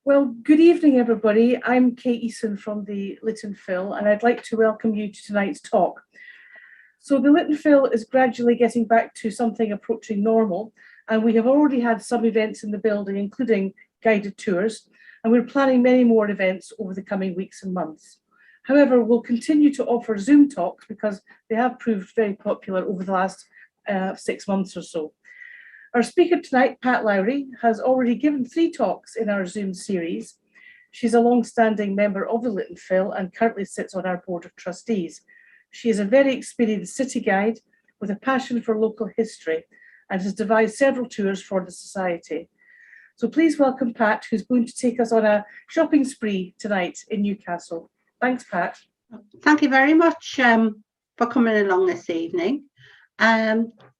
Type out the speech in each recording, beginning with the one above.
Well, good evening, everybody. I'm Kate Eason from the Lytton Phil, and I'd like to welcome you to tonight's talk. So the Lytton Phil is gradually getting back to something approaching normal, and we have already had some events in the building, including guided tours, and we're planning many more events over the coming weeks and months. However, we'll continue to offer Zoom talks because they have proved very popular over the last 6 months or so. Our speaker tonight, Pat Lowery, has already given 3 talks in our Zoom series. She's a long-standing member of the Lytton Phil and currently sits on our board of trustees. She is a very experienced city guide with a passion for local history and has devised several tours for the society. So please welcome Pat, who's going to take us on a shopping spree tonight in Newcastle. Thanks, Pat. Thank you very much for coming along this evening.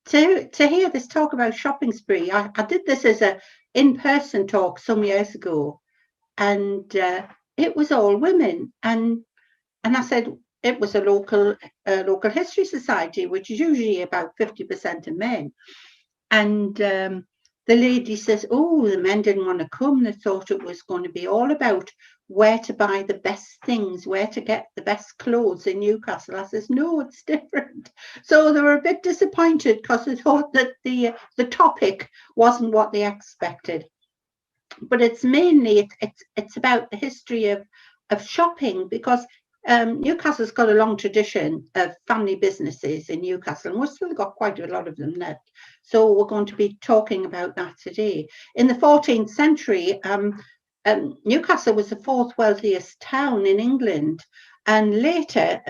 To hear this talk about shopping spree, I did this as an in-person talk some years ago, and it was all women, and I said it was a local history society, which is usually about 50% of men, and the lady says, oh, the men didn't want to come. They thought it was going to be all about where to buy the best things, where to get the best clothes in Newcastle. I says, no, it's different. So they were a bit disappointed because they thought that the topic wasn't what they expected. But it's mainly, it's about the history of shopping, because Newcastle's got a long tradition of family businesses in Newcastle, and we've still got quite a lot of them left. So we're going to be talking about that today. In the 14th century, Newcastle was the 4th wealthiest town in England, and later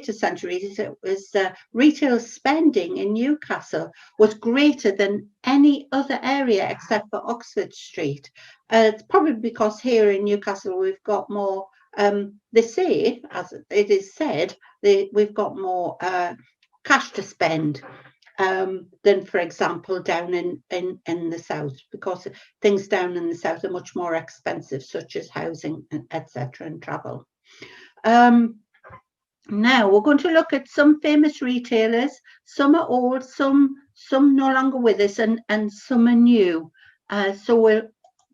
centuries, it was retail spending in Newcastle was greater than any other area except for Oxford Street. It's probably because here in Newcastle we've got more. They say, as it is said, we've got more cash to spend than, for example, down in the south, because things down in the south are much more expensive, such as housing, etc., and travel. Now we're going to look at some famous retailers. Some are old, some no longer with us, and some are new. So we'll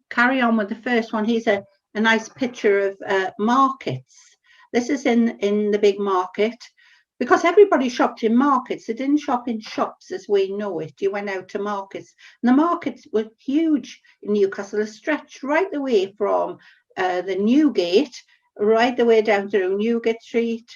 carry on with the first one. Here's a nice picture of markets. This is in the big market, because everybody shopped in markets. They didn't shop in shops as we know it. You went out to markets, and the markets were huge in Newcastle. They stretched right the way from the Newgate, right the way down through Newgate Street,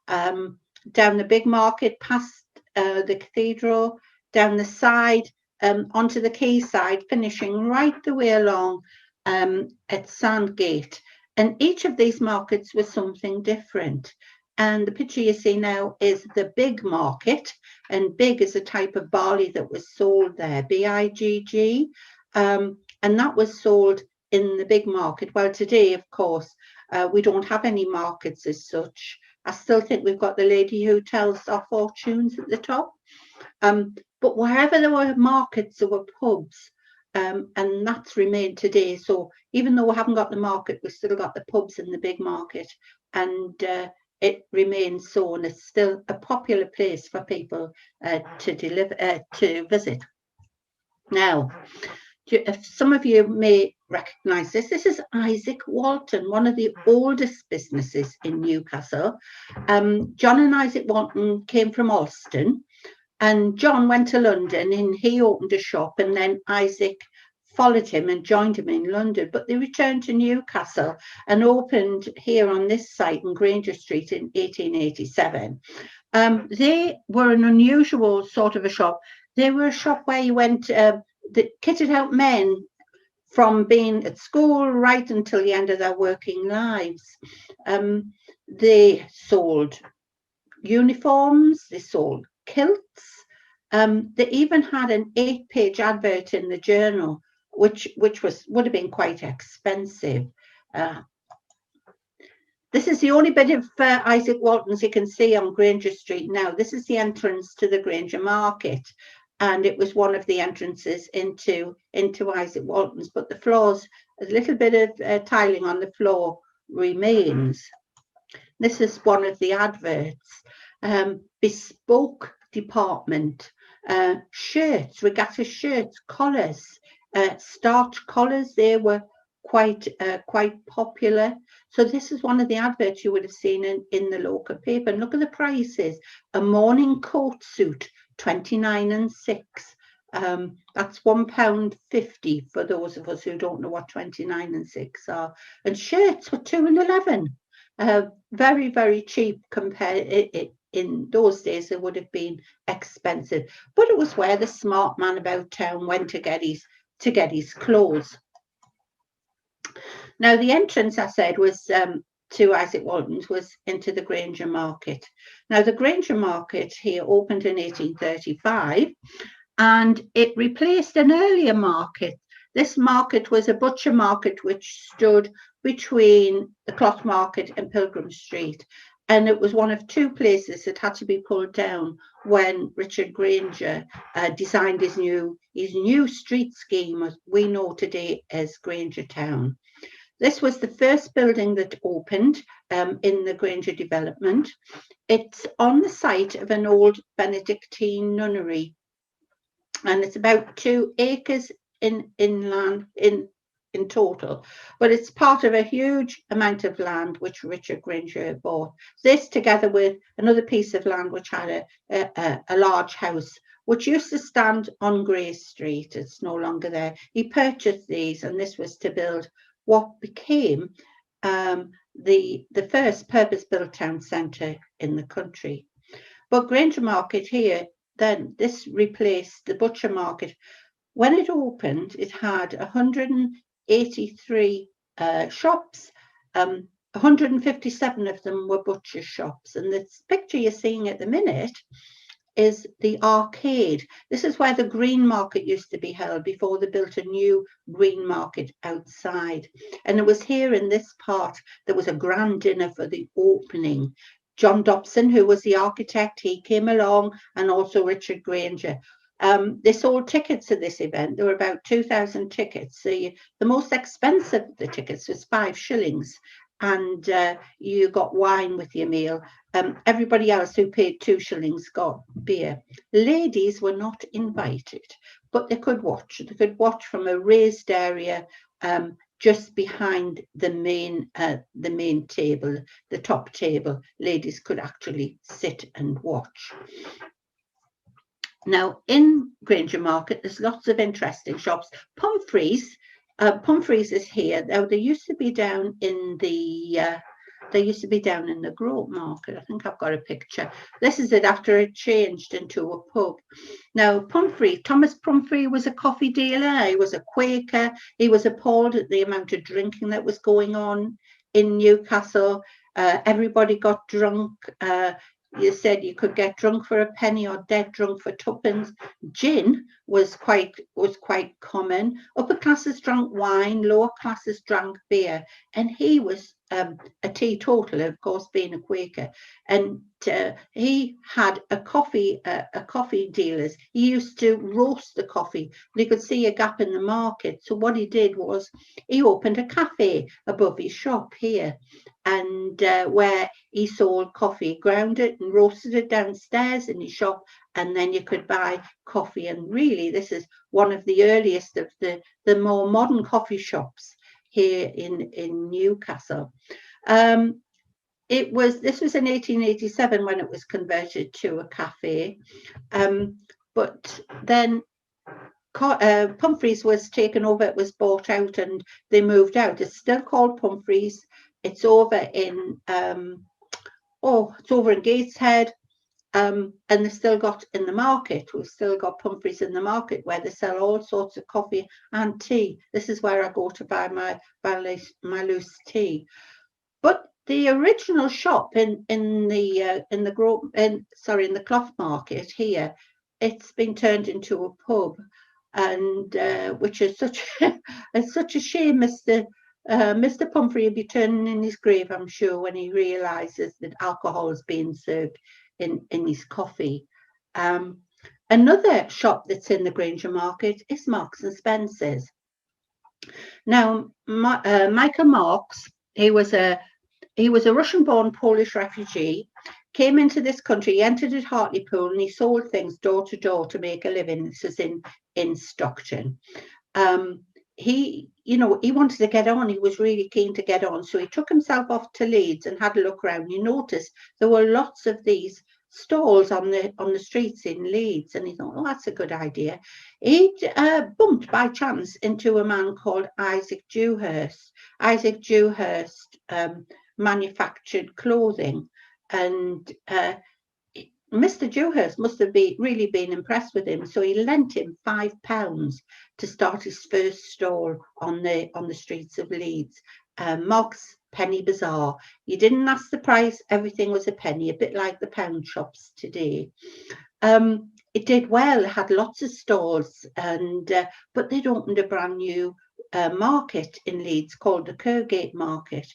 down the big market, past the cathedral, down the side, onto the quayside, finishing right the way along at Sandgate. And each of these markets was something different. And the picture you see now is the big market, and big is a type of barley that was sold there, BIGG, and that was sold in the big market. Well, today, of course, we don't have any markets as such. I still think we've got the lady who tells our fortunes at the top. But wherever there were markets, there were pubs. And that's remained today. So even though we haven't got the market, we've still got the pubs in the big market, and it remains so, and it's still a popular place for people to visit. Now, if some of you may recognise this is Isaac Walton, one of the oldest businesses in Newcastle. John and Isaac Walton came from Alston. And John went to London and he opened a shop, and then Isaac followed him and joined him in London. But they returned to Newcastle and opened here on this site in Grainger Street in 1887. They were an unusual sort of a shop. They were a shop where you went, that kitted out men from being at school right until the end of their working lives. They sold uniforms, they sold kilts. They even had an 8-page advert in the journal, which would have been quite expensive. This is the only bit of Isaac Walton's you can see on Grainger Street now. This is the entrance to the Grainger Market, and it was one of the entrances into Isaac Walton's. But the floors, a little bit of tiling on the floor remains. This is one of the adverts. Bespoke department, shirts, regatta shirts, collars, starched collars. They were quite popular. So this is one of the adverts you would have seen in the local paper. And look at the prices. A morning coat suit, 29 and 6. That's £1.50 for those of us who don't know what 29 and 6 are. And shirts for 2 and 11. Very, very cheap compared. In those days, it would have been expensive, but it was where the smart man about town went to get his clothes. Now, the entrance, I said, was to Isaac Walton's, was into the Grainger Market. Now, the Grainger Market here opened in 1835, and it replaced an earlier market. This market was a butcher market which stood between the Cloth Market and Pilgrim Street. And it was one of 2 places that had to be pulled down when Richard Grainger designed his new street scheme, as we know today as Grainger Town. This was the first building that opened in the Grainger development. It's on the site of an old Benedictine nunnery, and it's about 2 acres in land in total, but it's part of a huge amount of land which Richard Grainger bought. This, together with another piece of land which had a large house which used to stand on Grey Street. It's no longer there. He purchased these, and this was to build what became the first purpose-built town centre in the country. But Grainger Market here, then this replaced the butcher market. When it opened, it had 183 shops. 157 of them were butcher shops. And this picture you're seeing at the minute is the arcade. This is where the Green Market used to be held before they built a new Green Market outside. And it was here in this part there was a grand dinner for the opening. John Dobson, who was the architect, he came along, and also Richard Grainger. They sold tickets to this event. There were about 2,000 tickets. The most expensive of the tickets was 5 shillings, and you got wine with your meal. Everybody else who paid 2 shillings got beer. Ladies were not invited, but they could watch. They could watch from a raised area just behind the main table, the top table. Ladies could actually sit and watch. Now, in Grainger Market, there's lots of interesting shops. Pumphrey's is here. Now, they used to be down in the Grove Market. I think I've got a picture. This is it after it changed into a pub. Now, Thomas Pumphrey was a coffee dealer. He was a Quaker. He was appalled at the amount of drinking that was going on in Newcastle. Everybody got drunk. You said you could get drunk for a penny or dead drunk for 2pence. Gin was quite common. Upper classes drank wine, lower classes drank beer, and he was a teetotaler, of course, being a Quaker. And he had a coffee dealers. He used to roast the coffee. He could see a gap in the market. So what he did was he opened a cafe above his shop here, and where he sold coffee, ground it and roasted it downstairs in his shop, and then you could buy coffee. And really, this is one of the earliest of the more modern coffee shops here in Newcastle. This was in 1887 when it was converted to a cafe, but then Pumphrey's was taken over. It was bought out, and they moved out. It's still called Pumphrey's. It's over in Gateshead, and they've still got in the market. We've still got Pumphrey's in the market where they sell all sorts of coffee and tea. This is where I go to buy my loose tea. But the original shop in the Cloth Market here, it's been turned into a pub, and which is such a shame. Mr. Pumphrey will be turning in his grave, I'm sure, when he realises that alcohol is being served in his coffee. Another shop that's in the Grainger Market is Marks and Spencer's. Now, Michael Marks, he was a Russian-born Polish refugee, came into this country, he entered at Hartlepool, and he sold things door to door to make a living. This is in Stockton. he, you know, he wanted to get on. He was really keen to get on. So he took himself off to Leeds and had a look around. He noticed there were lots of these stalls on the streets in Leeds, and he thought, oh, that's a good idea. He bumped by chance into a man called Isaac Dewhurst. Isaac Dewhurst manufactured clothing, and Mr. Dewhurst must have really been impressed with him, so he lent him £5 to start his first stall on the streets of Leeds. Mark's Penny Bazaar. You didn't ask the price; everything was a penny, a bit like the pound shops today. It did well; it had lots of stalls, and but they'd opened a brand new market in Leeds called the Grainger Market.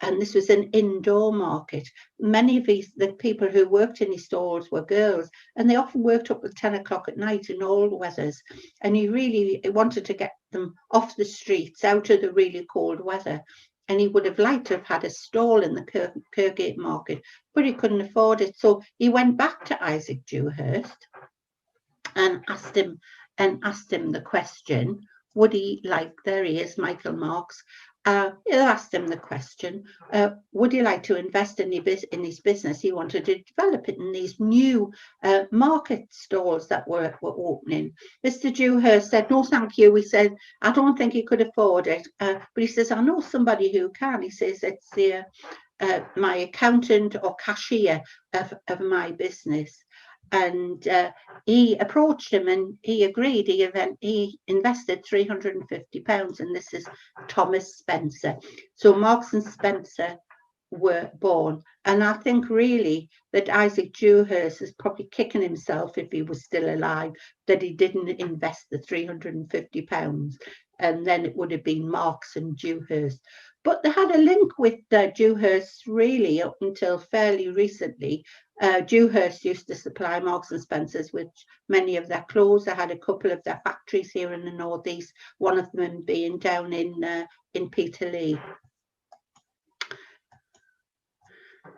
And this was an indoor market. Many of the people who worked in his stores were girls, and they often worked up till 10 o'clock at night in all weathers. And he really wanted to get them off the streets, out of the really cold weather. And he would have liked to have had a stall in the Grainger Market, but he couldn't afford it. So he went back to Isaac Dewhurst and asked him the question, would he like, there he is, Michael Marks, asked him the question, would he like to invest in his business? He wanted to develop it in these new market stalls that were opening. Mr. Dewhurst said, no, thank you. He said, I don't think he could afford it. But he says, I know somebody who can. He says, it's my accountant or cashier of my business. And he approached him and he agreed. He invested £350, and this is Thomas Spencer. So Marks and Spencer were born. And I think really that Isaac Dewhurst is probably kicking himself, if he was still alive, that he didn't invest the £350, and then it would have been Marks and Dewhurst. But they had a link with Dewhurst really up until fairly recently. Dewhurst used to supply Marks and Spencer's with many of their clothes. They had a couple of their factories here in the northeast, one of them being down in Peterlee.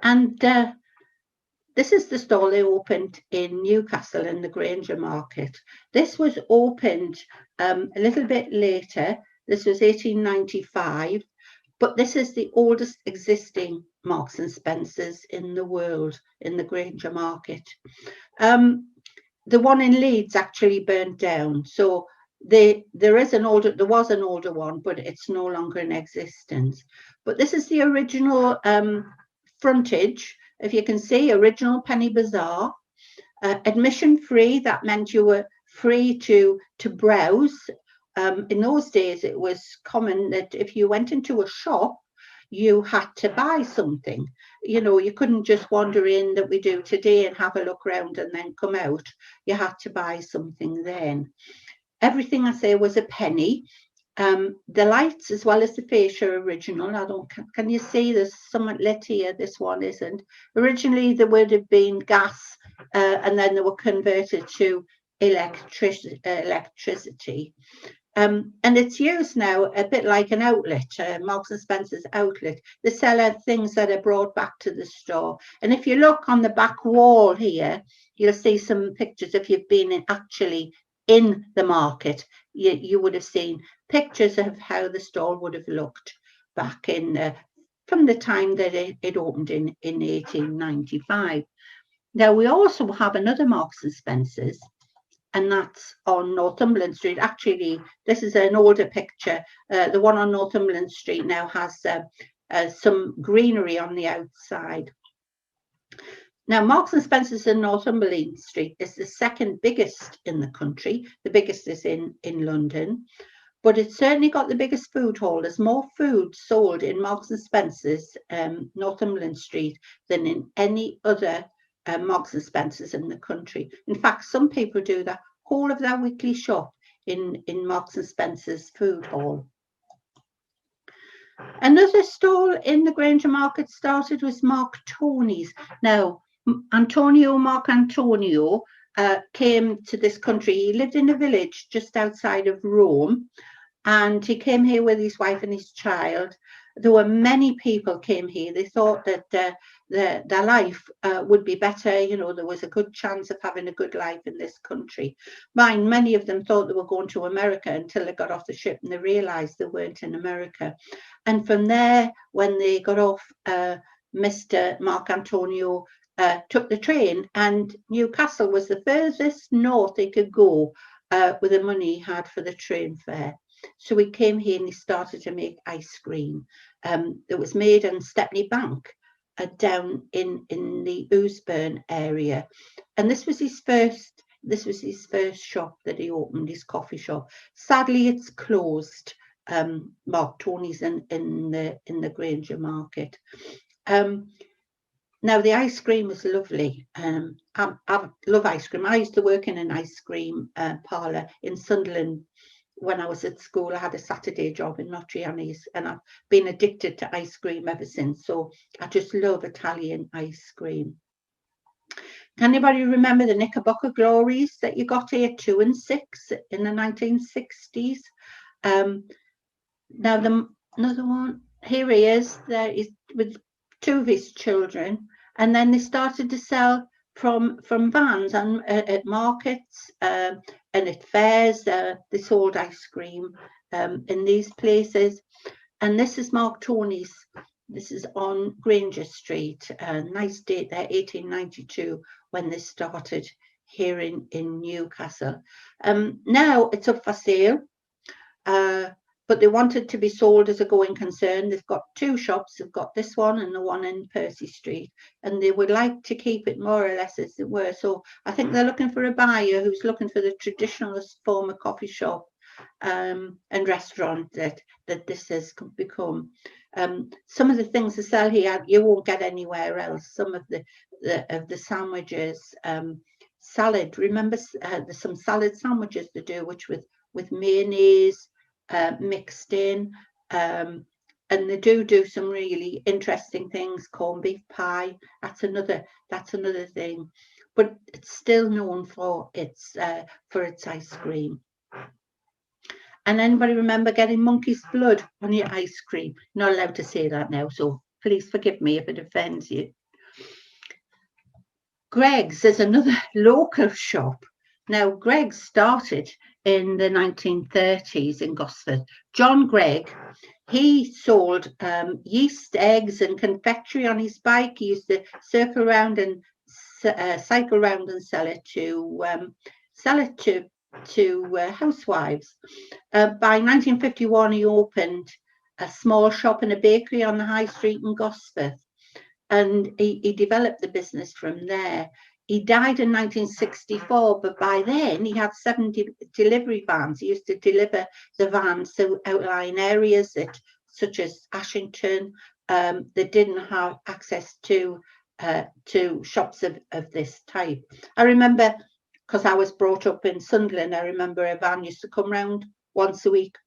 And this is the stall they opened in Newcastle in the Grainger Market. This was opened a little bit later. This was 1895. But this is the oldest existing Marks and Spencer's in the world, in the Grainger Market. The one in Leeds actually burnt down. So there was an older one, but it's no longer in existence. But this is the original frontage. If you can see, original Penny Bazaar. Admission free, that meant you were free to browse. In those days, it was common that if you went into a shop, you had to buy something. You know, you couldn't just wander in that we do today and have a look around and then come out. You had to buy something then. Everything I say was a penny. The lights as well as the fascia original. Can you see there's somewhat lit here? This one isn't. Originally, there would have been gas and then they were converted to electricity. And it's used now a bit like an outlet, Marks and Spencer's outlet. They sell things that are brought back to the store. And if you look on the back wall here, you'll see some pictures. If you've been actually in the market, you would have seen pictures of how the store would have looked back in from the time that it opened in 1895. Now, we also have another Marks and Spencer's, and that's on Northumberland Street. Actually, this is an older picture. The one on Northumberland Street now has some greenery on the outside. Now, Marks and Spencer's in Northumberland Street is the second biggest in the country. The biggest is in London, but it's certainly got the biggest food hall. There's more food sold in Marks and Spencer's Northumberland Street than in any other Marks and Spencer's in the country. In fact, some people do the whole of their weekly shop in Marks and Spencer's food hall. Another stall in the Grainger Market started was Mark Tony's. Now, Mark Antonio came to this country. He lived in a village just outside of Rome, and he came here with his wife and his child. There were many people came here. They thought that their life would be better. You know, there was a good chance of having a good life in this country. Many of them thought they were going to America until they got off the ship and they realised they weren't in America. And from there, when they got off, Mr. Mark Antonio took the train, and Newcastle was the furthest north he could go with the money he had for the train fare. So he came here and he started to make ice cream. It was made on Stepney Bank down in the Ousburn area, and this was his first shop that he opened, his coffee shop. Sadly, it's closed. Mark Tony's in the Grainger Market. Now the ice cream was lovely. I love ice cream. I used to work in an ice cream parlour in Sunderland when I was at school. I had a Saturday job in Notrianni's, and I've been addicted to ice cream ever since. So I just love Italian ice cream. Can anybody remember the Knickerbocker Glories that you got here, 2 and 6 in the 1960s? Now another one, here he is, there is with 2 of his children, and then they started to sell from vans and at markets and at fairs. They sold ice cream in these places. And this is Mark Tony's. This is on Grainger Street. Nice date there, 1892, when this started here in Newcastle. Now it's up for sale. But they wanted to be sold as a going concern. They've got 2 shops. They've got this one and the one in Percy Street, and they would like to keep it more or less as it were. So I think they're looking for a buyer who's looking for the traditionalist form of coffee shop and restaurant that this has become. Some of the things they sell here you won't get anywhere else. Some of the sandwiches, salad. Remember, there's some salad sandwiches they do, which with mayonnaise. Mixed in, and they do some really interesting things. Corned beef pie, that's another thing, but it's still known for its ice cream. And anybody remember getting monkey's blood on your ice cream? Not allowed to say that now, so please forgive me if it offends you. Greggs is another local shop. Now, Greggs started in the 1930s in Gosford. John Gregg, he sold yeast, eggs and confectionery on his bike. He used to cycle around and sell it to housewives. By 1951, he opened a small shop and a bakery on the High Street in Gosford, and he developed the business from there. He died in 1964, but by then he had 70 delivery vans. He used to deliver the vans to outlying areas such as Ashington that didn't have access to shops of this type. I remember, because I was brought up in Sunderland, I remember a van used to come round once a week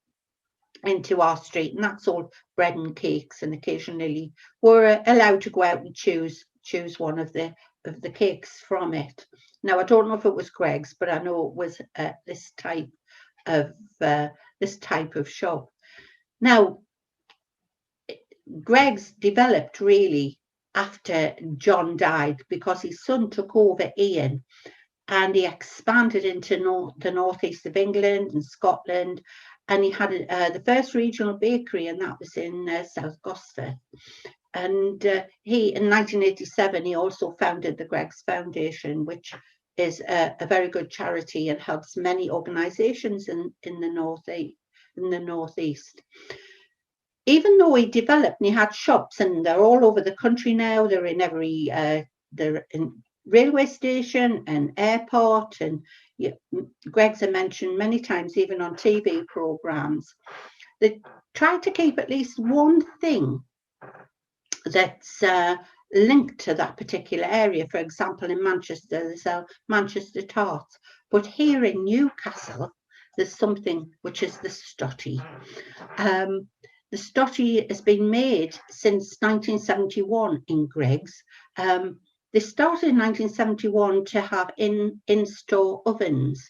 into our street, and that sold bread and cakes, and occasionally were allowed to go out and choose one of the cakes from it. Now I don't know if it was Greggs, but I know it was this type of shop. Now Greggs developed really after John died, because his son took over Ian, and he expanded into the northeast of England and Scotland, and he had the first regional bakery, and that was in South Gosford. And in 1987, he also founded the Greggs Foundation, which is a very good charity and helps many organisations in the northeast. Even though he developed and he had shops, and they're all over the country now. They're in every they're in railway station and airport, and Greggs are mentioned many times, even on TV programmes. They try to keep at least one thing that's linked to that particular area. For example, in Manchester, they sell Manchester tarts. But here in Newcastle, there's something which is the stotty. The stotty has been made since 1971 in Greggs. They started in 1971 to have in-store ovens.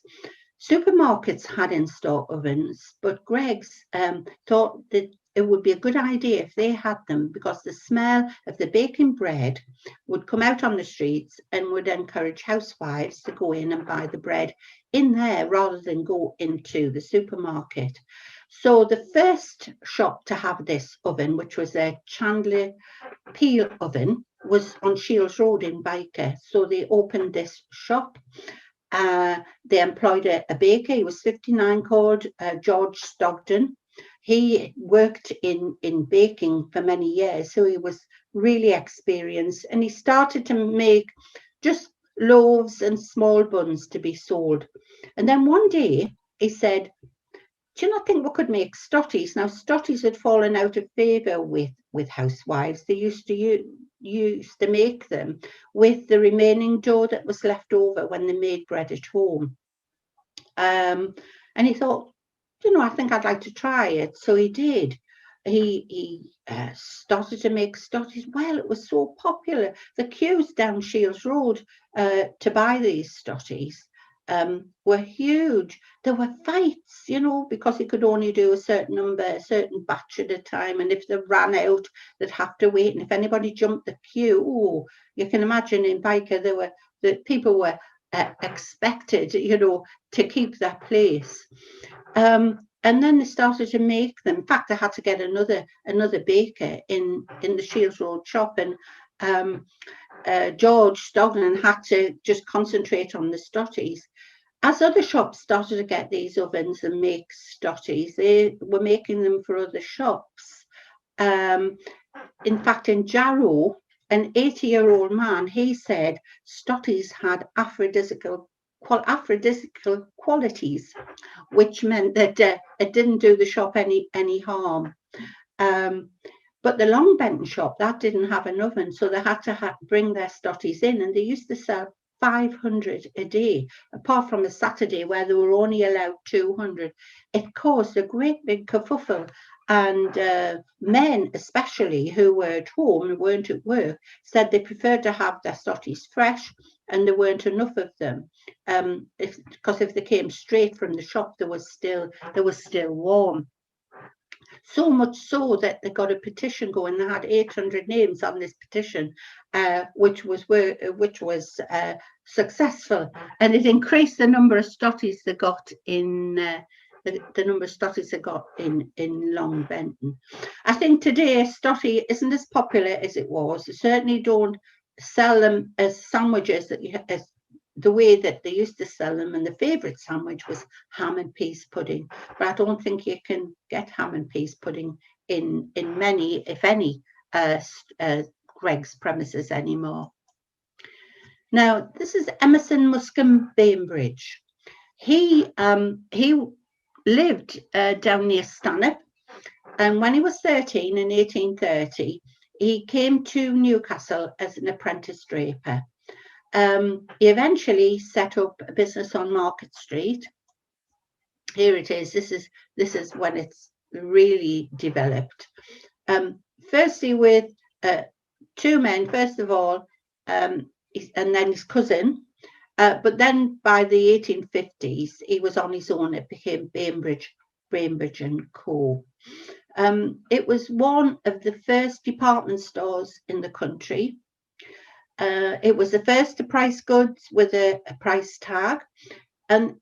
Supermarkets had in-store ovens, but Greggs thought that it would be a good idea if they had them, because the smell of the baking bread would come out on the streets and would encourage housewives to go in and buy the bread in there rather than go into the supermarket. So the first shop to have this oven, which was a Chandler Peel oven, was on Shields Road in Byker. So they opened this shop. They employed a baker. He was 59, called George Stogden. He worked in baking for many years, so he was really experienced, and he started to make just loaves and small buns to be sold. And then one day he said, do you not think we could make stotties? Now, stotties had fallen out of favour with housewives. They used to make them with the remaining dough that was left over when they made bread at home. And he thought, I think I'd like to try it. So he did. He started to make stotties. Well, it was so popular. The queues down Shields Road to buy these stotties were huge. There were fights, because he could only do a certain batch at a time. And if they ran out, they'd have to wait. And if anybody jumped the queue, you can imagine in Byker, the people were expected, to keep their place. And then they started to make them. In fact, they had to get another baker in the Shields Road shop, and George Stogden had to just concentrate on the stotties. As other shops started to get these ovens and make stotties, they were making them for other shops. In fact, in Jarrow, an 80-year-old man, he said stotties had aphrodisiacal qualities, which meant that it didn't do the shop any harm. But the Long Benton shop, that didn't have an oven, so they had to bring their stotties in, and they used to sell 500 a day, apart from a Saturday where they were only allowed 200. It caused a great big kerfuffle, and men especially who were at home and weren't at work said they preferred to have their stotties fresh, and there weren't enough of them, because if they came straight from the shop, they were still warm. So much so that they got a petition going. They had 800 names on this petition, which was successful, and it increased the number of stotties they got in the number of stotties they got in Long Benton. I think today stotty isn't as popular as it was. They certainly don't sell them as sandwiches as the way that they used to sell them, and the favourite sandwich was ham and peas pudding. But I don't think you can get ham and peas pudding in many, if any, Greg's premises anymore. Now, this is Emerson Muscombe Bainbridge. He lived down near Stanhope, and when he was 13 in 1830, he came to Newcastle as an apprentice draper. He eventually set up a business on Market Street. Here it is. This is when it's really developed. Firstly, with two men, first of all, and then his cousin. But then by the 1850s, he was on his own. It became Bainbridge and Co. It was one of the first department stores in the country. It was the first to price goods with a price tag. And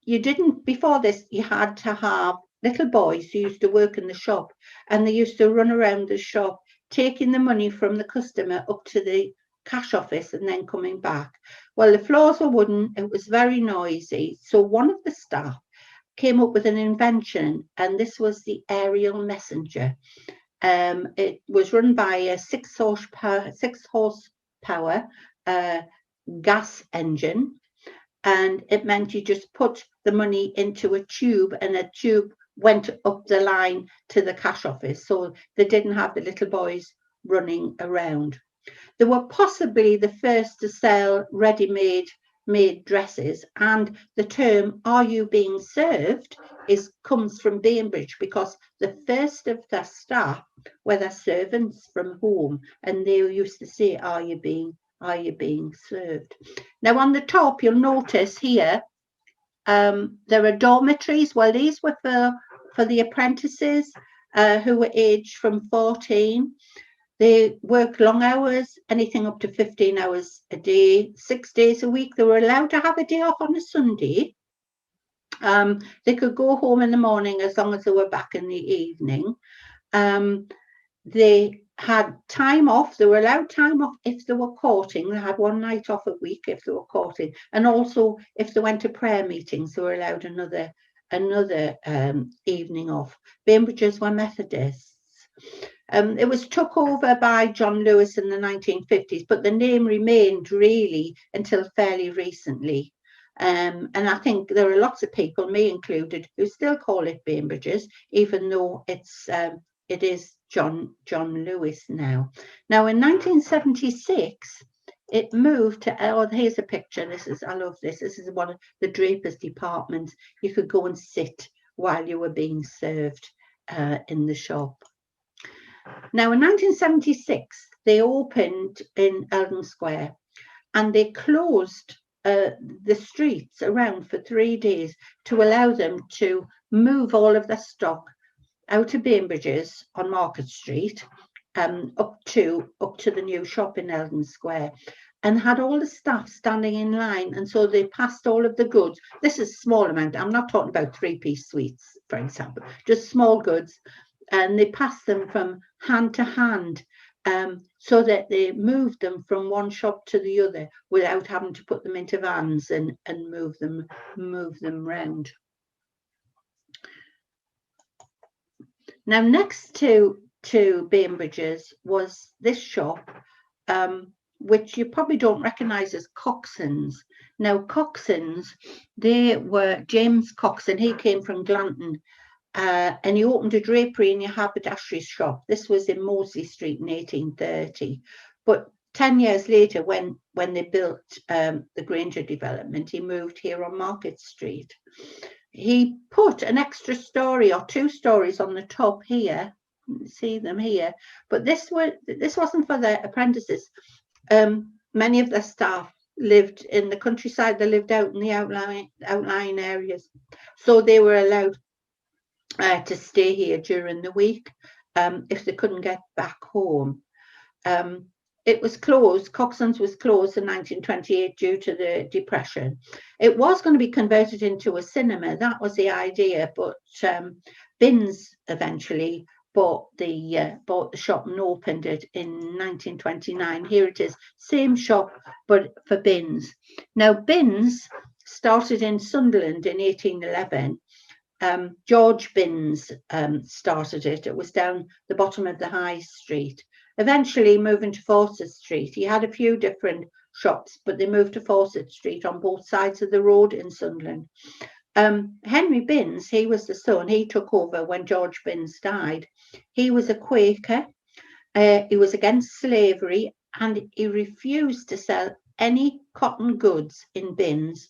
before this, you had to have little boys who used to work in the shop, and they used to run around the shop taking the money from the customer up to the cash office and then coming back. Well, the floors were wooden, it was very noisy. So one of the staff came up with an invention, and this was the aerial messenger. It was run by a 6 horsepower gas engine, and it meant you just put the money into a tube, and a tube went up the line to the cash office, so they didn't have the little boys running around. They were possibly the first to sell ready-made dresses, and the term "are you being served" comes from Bainbridge, because the first of their staff were their servants from home, and they used to say, "Are you being served?" Now on the top, you'll notice here there are dormitories. Well, these were for the apprentices. who were aged from 14. They worked long hours, anything up to 15 hours a day, 6 days a week. They were allowed to have a day off on a Sunday. They could go home in the morning as long as they were back in the evening. They had time off. They were allowed time off if they were courting. They had one night off a week if they were courting. And also if they went to prayer meetings, they were allowed another evening off. Bainbridges were Methodists. It was took over by John Lewis in the 1950s, but the name remained really until fairly recently. And I think there are lots of people, me included, who still call it Bainbridges, even though it is John Lewis now. Now in 1976, it moved to, oh, here's a picture. I love this. This is one of the draper's departments. You could go and sit while you were being served in the shop. Now in 1976, they opened in Eldon Square, and they closed the streets around for 3 days to allow them to move all of their stock out of Bainbridges on Market Street up to the new shop in Eldon Square, and had all the staff standing in line. And so they passed all of the goods. This is a small amount. I'm not talking about 3-piece suites, for example, just small goods. And they passed them from hand to hand, so that they moved them from one shop to the other without having to put them into vans and move them round. Now, next to Bainbridges was this shop, which you probably don't recognise as Coxon's. Now, Coxon's, they were James Coxon. He came from Glanton. And he opened a drapery and a haberdashery shop. This was in Mosley Street in 1830. But 10 years later, when they built the Grainger development, he moved here on Market Street. He put an extra story or 2 stories on the top here. You can see them here. But this wasn't for their apprentices. Many of their staff lived in the countryside. They lived out in the outlying areas. So they were allowed to stay here during the week if they couldn't get back home. It was closed. Coxon's was closed in 1928 due to the Depression. It was going to be converted into a cinema. That was the idea, but Binns eventually bought the shop and opened it in 1929. Here it is, same shop, but for Binns. Now, Binns started in Sunderland in 1811. George Binns started it. It was down the bottom of the High Street. Eventually moving to Fawcett Street. He had a few different shops, but they moved to Fawcett Street on both sides of the road in Sunderland. Henry Binns, he was the son. He took over when George Binns died. He was a Quaker. He was against slavery, and he refused to sell any cotton goods in Binns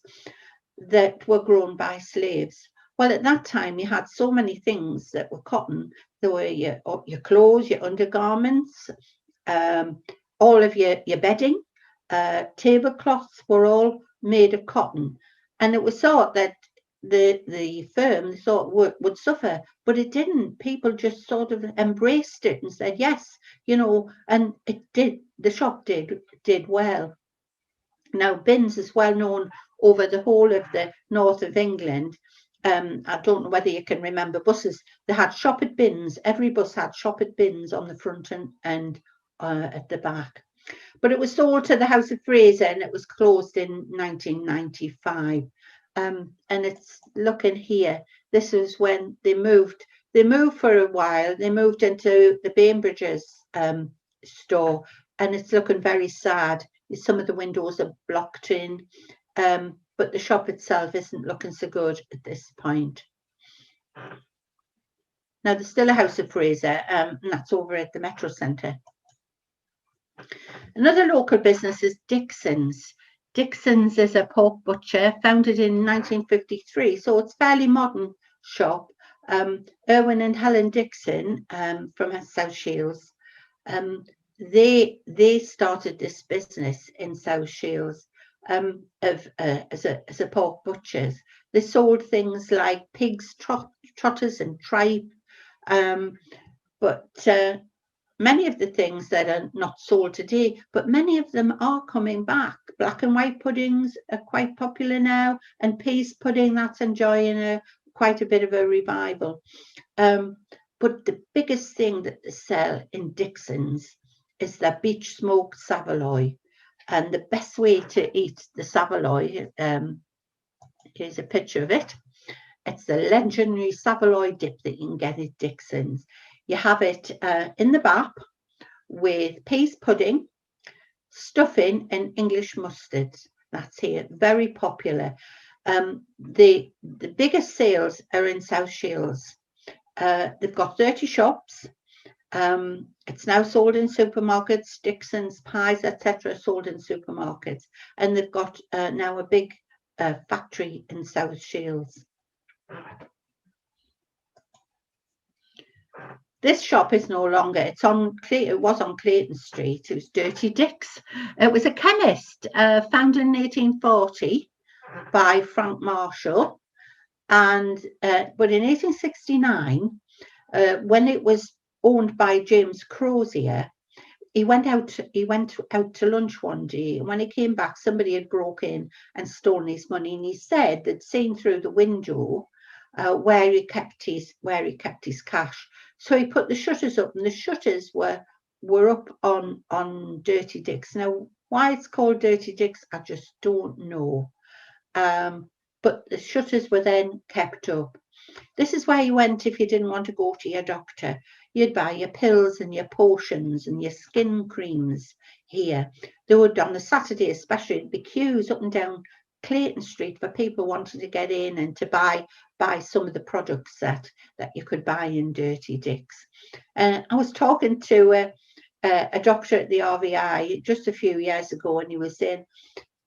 that were grown by slaves. Well, at that time, you had so many things that were cotton. There were your clothes, your undergarments, all of your bedding, tablecloths were all made of cotton. And it was thought that the firm thought would suffer, but it didn't. People just sort of embraced it and said, yes, and it did. The shop did well. Now, Binns is well known over the whole of the north of England. I don't know whether you can remember buses. They had shop at Binns. Every bus had shop at Binns on the front and at the back. But it was sold to the House of Fraser, and it was closed in 1995. And it's looking here. This is when they moved. They moved for a while. They moved into the Bainbridges store, and it's looking very sad. Some of the windows are blocked in. But the shop itself isn't looking so good at this point. Now, there's still a House of Fraser, and that's over at the Metro Centre. Another local business is Dixon's. Dixon's is a pork butcher founded in 1953, so it's a fairly modern shop. Erwin and Helen Dixon from South Shields, they started this business in South Shields. As a pork butchers. They sold things like pigs, trotters and tripe, But many of the things that are not sold today, but many of them are coming back. Black and white puddings are quite popular now, and peas pudding, that's enjoying quite a bit of a revival. But the biggest thing that they sell in Dixon's is the beach smoked saveloy. And the best way to eat the saveloy, here's a picture of it. It's the legendary saveloy dip that you can get at Dixon's. You have it in the bap with peas pudding, stuffing, and English mustard. That's here, very popular. The biggest sales are in South Shields. They've got 30 shops. It's now sold in supermarkets, Dixon's, pies, etc., sold in supermarkets. And they've got now a big factory in South Shields. This shop is no longer, it was on Clayton Street. It was Dirty Dick's. It was a chemist founded in 1840 by Frank Marshall. And but in 1869, when it was owned by James Crozier, he went out to lunch one day, and when he came back, somebody had broke in and stolen his money. And he said they'd seen through the window where he kept his cash. So he put the shutters up, and the shutters were up on Dirty Dick's. Now, why it's called Dirty Dick's, I just don't know. But the shutters were then kept up. This is where you went if you didn't want to go to your doctor. You'd buy your pills and your potions and your skin creams here. They would, on a Saturday especially, there'd be queues up and down Clayton Street for people wanting to get in and to buy some of the products that you could buy in Dirty Dick's. I was talking to a doctor at the RVI just a few years ago, and he was saying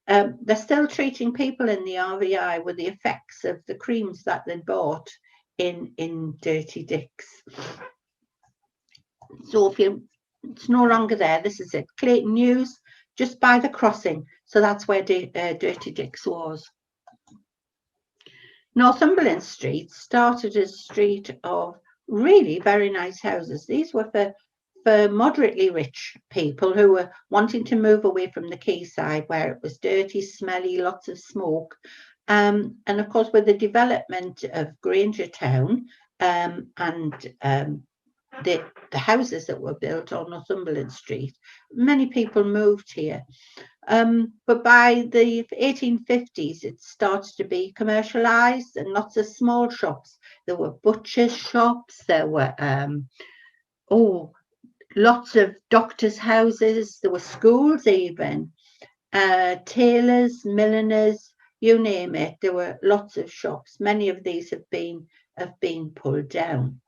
they're still treating people in the RVI with the effects of the creams that they'd bought in Dirty Dick's. So it's no longer there. This is it, Clayton News, just by the crossing. So that's where Dirty Dick's was. Northumberland Street started as a street of really very nice houses. These were for moderately rich people who were wanting to move away from the quayside where it was dirty, smelly, lots of smoke. And of course, with the development of Grainger Town and the houses that were built on Northumberland Street, many people moved here. But by the 1850s, it started to be commercialised and lots of small shops. There were butchers' shops, there were lots of doctors' houses, there were schools even, tailors, milliners, you name it. There were lots of shops. Many of these have been pulled down.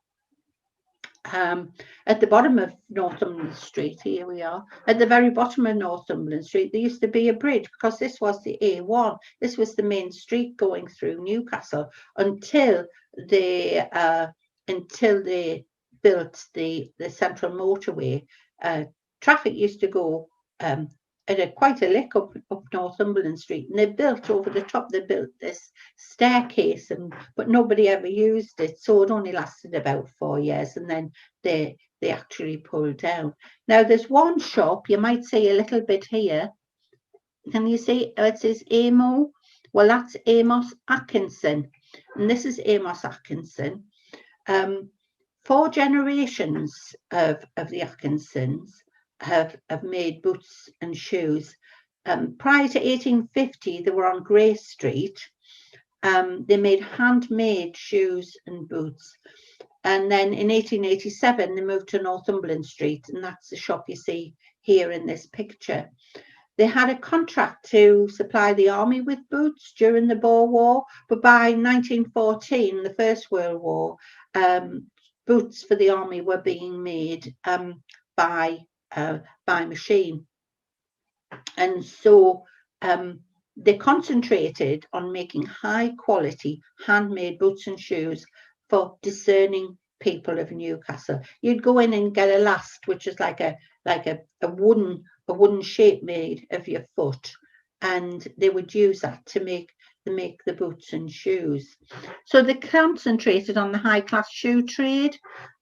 At the bottom of Northumberland Street, here we are, at the very bottom of Northumberland Street, there used to be a bridge because this was the A1. This was the main street going through Newcastle until they built the central motorway. Traffic used to go at quite a lick up Northumberland Street, and they built over the top. They built this staircase, but nobody ever used it, so it only lasted about 4 years, and then they actually pulled down. Now there's one shop you might see a little bit here. Can you see? It says Amo. Well, that's Amos Atkinson, and this is Amos Atkinson. 4 generations of the Atkinsons have made boots and shoes. Prior to 1850, they were on Grey Street. They made handmade shoes and boots. And then in 1887, they moved to Northumberland Street, and that's the shop you see here in this picture. They had a contract to supply the army with boots during the Boer War, but by 1914, the First World War, boots for the army were being made by machine. And so they concentrated on making high quality handmade boots and shoes for discerning people of Newcastle. You'd go in and get a last, which is like a wooden shape made of your foot, and they would use that to make the boots and shoes. So they concentrated on the high class shoe trade.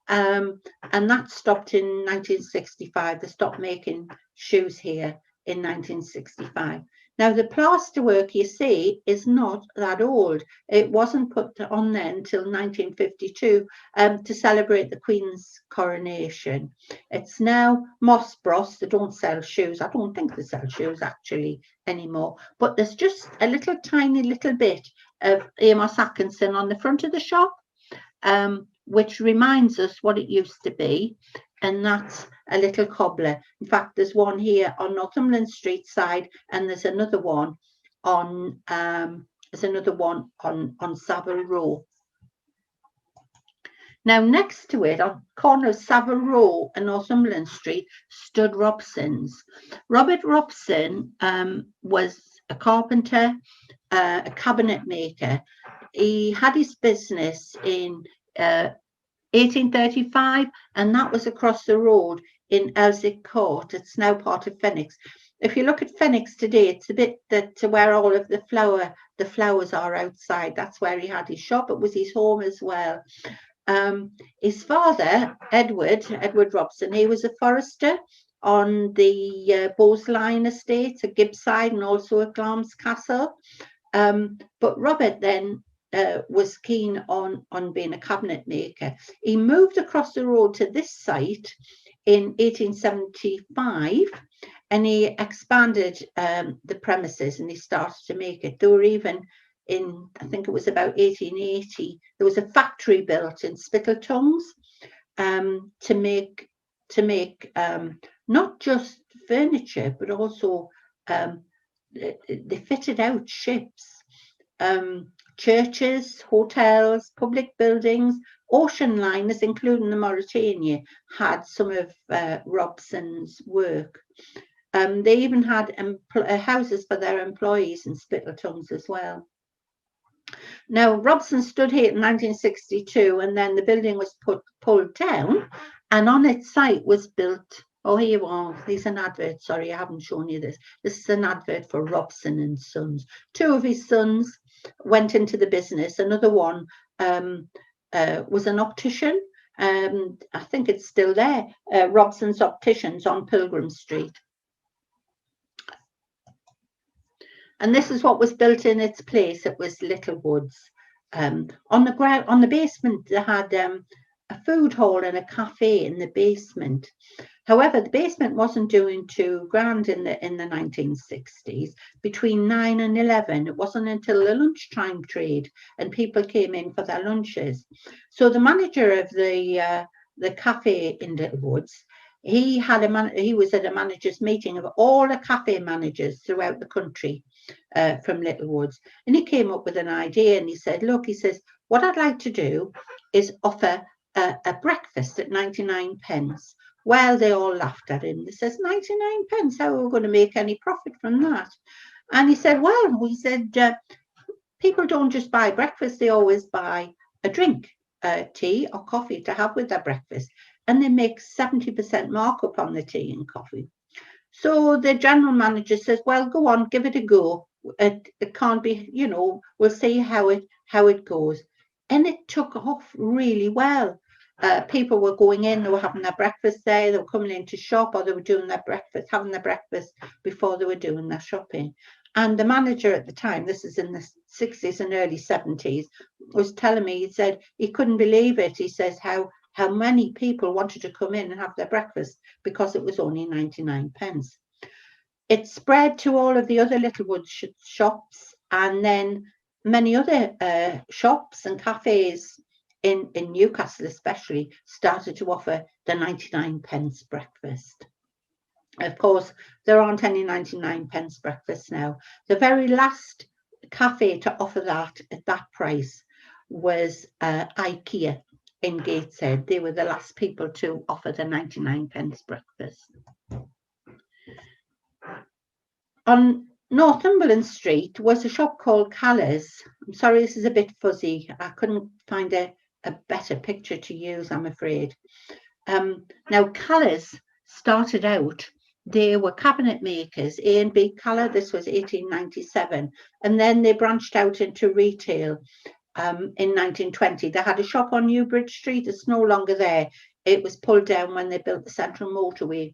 and that stopped in 1965. They stopped making shoes here in 1965. Now, the plasterwork you see is not that old. It wasn't put on then until 1952 to celebrate the Queen's coronation. It's now Moss Bros. They don't sell shoes. I don't think they sell shoes actually anymore. But there's just a little tiny little bit of Amos Atkinson on the front of the shop, which reminds us what it used to be. And that's a little cobbler. In fact, there's one here on Northumberland Street side, and there's another one on Savile Row. Now, next to it, on corner of Savile Row and Northumberland Street, stood Robson's. Robert Robson was a carpenter, a cabinet maker. He had his business in 1835, and that was across the road in Elsick Court. It's now part of Fenwicks. If you look at Fenwicks today, it's a bit to where all of the flowers are outside. That's where he had his shop. It was his home as well. His father, Edward Robson, he was a forester on the Bowes-Line estate at Gibbside and also at Glamis Castle. But Robert then was keen on being a cabinet maker. He moved across the road to this site in 1875, and he expanded the premises, and he started to make it. They were even in, I think it was about 1880, there was a factory built in Spittletongues to make not just furniture, but also they fitted out ships, churches, hotels, public buildings, ocean liners, including the Mauritania, had some of Robson's work. They even had houses for their employees in Spittletongues as well. Now, Robson stood here in 1962, and then the building was pulled down, and on its site was built, oh, here you are, there's an advert, sorry, I haven't shown you this. This is an advert for Robson and Sons. Two of his sons went into the business. Another one was an optician. I think it's still there, Robson's Opticians on Pilgrim Street. And this is what was built in its place. It was Littlewoods. On the basement, they had a food hall and a cafe in the basement. However, the basement wasn't doing too grand in the 1960s. Between 9 and 11, it wasn't until the lunchtime trade and people came in for their lunches. So the manager of the cafe in Littlewoods, he was at a managers meeting of all the cafe managers throughout the country from Littlewoods, and he came up with an idea, and he said, look, he says, what I'd like to do is offer a breakfast at 99 pence. Well, they all laughed at him. They says, 99 pence, how are we going to make any profit from that? And he said, well, he said, people don't just buy breakfast, they always buy a drink, tea or coffee to have with their breakfast, and they make 70% markup on the tea and coffee. So the general manager says, well, go on, give it a go. It can't be, we'll see how it goes. And it took off really well. People were going in, they were having their breakfast there, they were coming in to shop, or they were doing their breakfast, having their breakfast before they were doing their shopping. And the manager at the time, this is in the 60s and early 70s, was telling me, he said he couldn't believe it. He says how many people wanted to come in and have their breakfast because it was only 99 pence. It spread to all of the other Littlewoods shops, and then many other shops and cafes in Newcastle especially started to offer the 99 pence breakfast. Of course, there aren't any 99 pence breakfasts now. The very last cafe to offer that at that price was IKEA in Gateshead. They were the last people to offer the 99 pence breakfast. On Northumberland Street was a shop called Caller's. I'm sorry, this is a bit fuzzy. I couldn't find a better picture to use, I'm afraid. Now, Caller's started out, they were cabinet makers, A and B Caller. This was 1897. And then they branched out into retail. in 1920. They had a shop on Newbridge Street. It's no longer there. It was pulled down when they built the Central Motorway.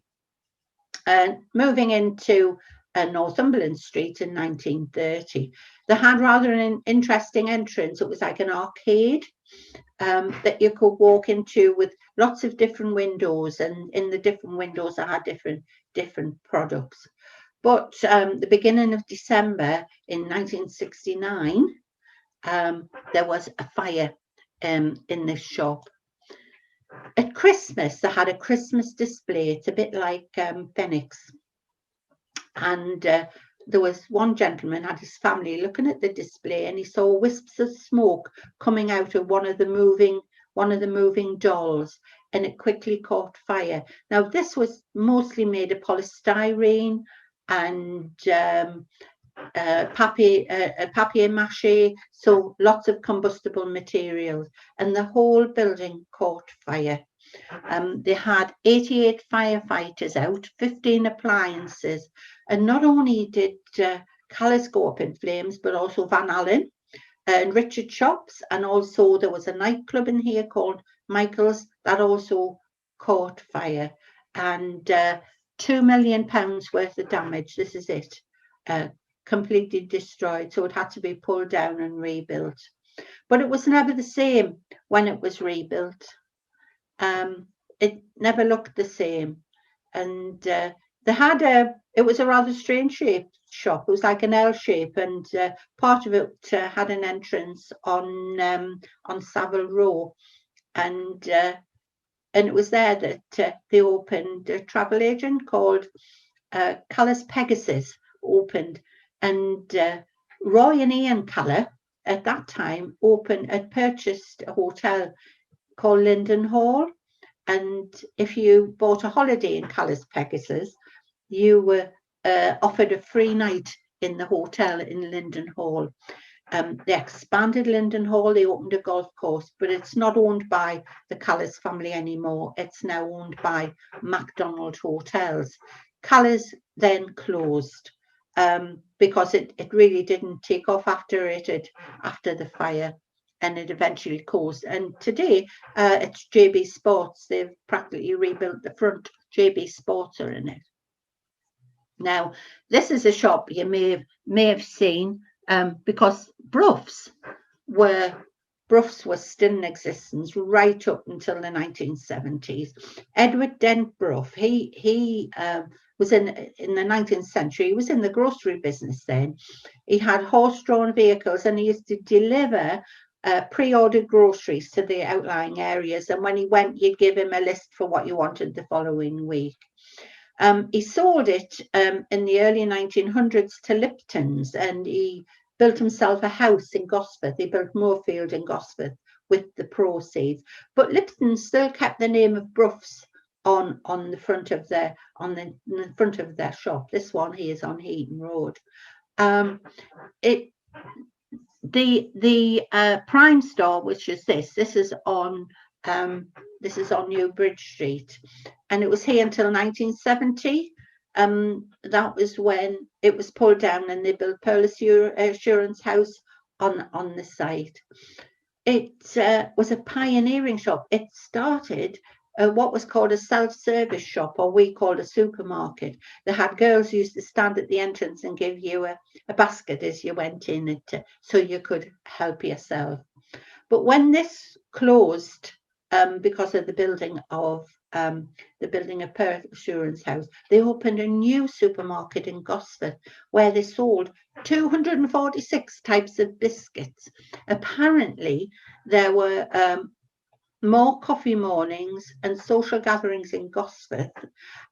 And moving into Northumberland Street in 1930, they had rather an interesting entrance. It was like an arcade that you could walk into with lots of different windows, and in the different windows they had different products. But the beginning of December in 1969, there was a fire in this shop. At Christmas, they had a Christmas display. It's a bit like Fenwicks. And there was one gentleman had his family looking at the display, and he saw wisps of smoke coming out of one of the moving dolls, and it quickly caught fire. Now, this was mostly made of polystyrene and papier-mâché, so lots of combustible materials, and the whole building caught fire. They had 88 firefighters out, 15 appliances, and not only did Callis go up in flames, but also Van Allen and Richard Shops, and also there was a nightclub in here called Michael's that also caught fire, and £2 million worth of damage. This is it. Completely destroyed, so it had to be pulled down and rebuilt. But it was never the same when it was rebuilt. It never looked the same, and they had it was a rather strange shaped shop. It was like an L shape, and part of it had an entrance on Savile Row, and it was there that they opened a travel agent called Callis Pegasus opened. And Roy and Ian Caller at that time had purchased a hotel called Linden Hall. And if you bought a holiday in Callis Pegasus, you were offered a free night in the hotel in Linden Hall. They expanded Linden Hall, they opened a golf course, but it's not owned by the Callis family anymore. It's now owned by MacDonald Hotels. Callis then closed. Because it really didn't take off after the fire, and it eventually closed. And today it's JB Sports. They've practically rebuilt the front. JB Sports are in it. Now, this is a shop you may have seen because Bruffs were still in existence right up until the 1970s. Edward Dent Bruff, he was in the 19th century. He was in the grocery business then. He had horse-drawn vehicles, and he used to deliver pre-ordered groceries to the outlying areas. And when he went, you'd give him a list for what you wanted the following week. He sold it in the early 1900s to Lipton's, and he built himself a house in Gosforth. He built Moorfield in Gosforth with the proceeds. But Lipton still kept the name of Bruffs on the front of their shop. This one here is on Heaton Road. The Prime store, which is this is on Newbridge Street, and it was here until 1970. That was when it was pulled down, and they built Pearl Assurance House on the site. It was a pioneering shop. It started what was called a self-service shop, or we called a supermarket. They had girls who used to stand at the entrance and give you a basket as you went in, so you could help yourself. But when this closed, because of the building of Pearl Assurance House, they opened a new supermarket in Gosforth where they sold 246 types of biscuits. Apparently, there were more coffee mornings and social gatherings in Gosforth,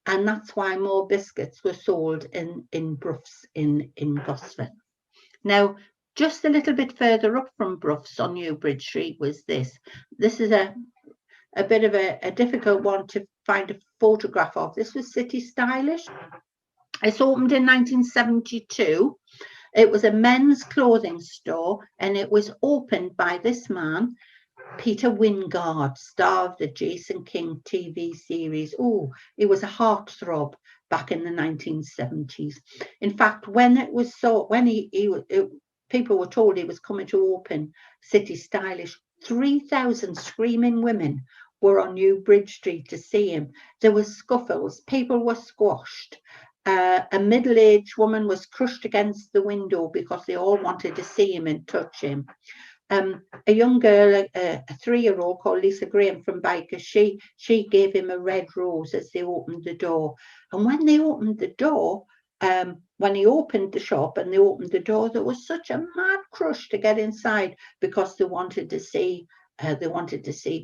and that's why more biscuits were sold in Bruffs in Gosforth. Now, just a little bit further up from Bruffs on Newbridge Street was this. This is a bit of a difficult one to find a photograph of. This was City Stylish. It's opened in 1972. It was a men's clothing store, and it was opened by this man, Peter Wingard, star of the Jason King TV series. Oh, he was a heartthrob back in the 1970s. In fact, when it was so, when people were told he was coming to open City Stylish. 3,000 screaming women were on New Bridge Street to see him. There were scuffles, people were squashed. A middle-aged woman was crushed against the window because they all wanted to see him and touch him. A young girl, a 3-year-old called Lisa Graham from Bikers, she gave him a red rose as they opened the door. And when they opened the door, when he opened the shop and they opened the door, there was such a mad crush to get inside because they wanted to see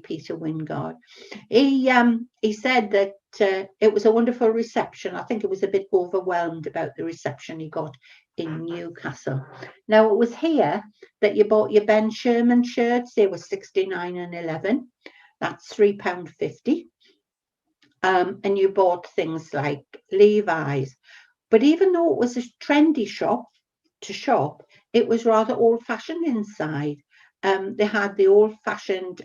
Peter Wingard. He said that it was a wonderful reception. I think it was a bit overwhelmed about the reception he got in Newcastle. Now, it was here that you bought your Ben Sherman shirts. They were 69.11. That's £3.50. And you bought things like Levi's. But even though it was a trendy shop, it was rather old-fashioned inside. They had the old-fashioned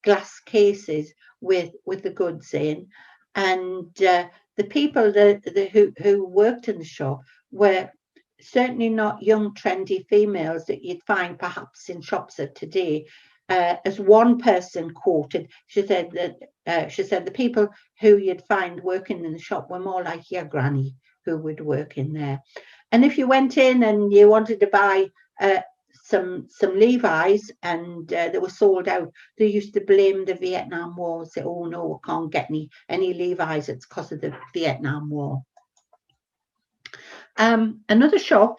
glass cases with the goods in, and the people who worked in the shop were certainly not young, trendy females that you'd find perhaps in shops of today. As one person quoted, she said the people who you'd find working in the shop were more like your granny who would work in there. And if you went in and you wanted to buy some Levi's and they were sold out, they used to blame the Vietnam War and say, oh no, I can't get any Levi's, it's because of the Vietnam War. Another shop,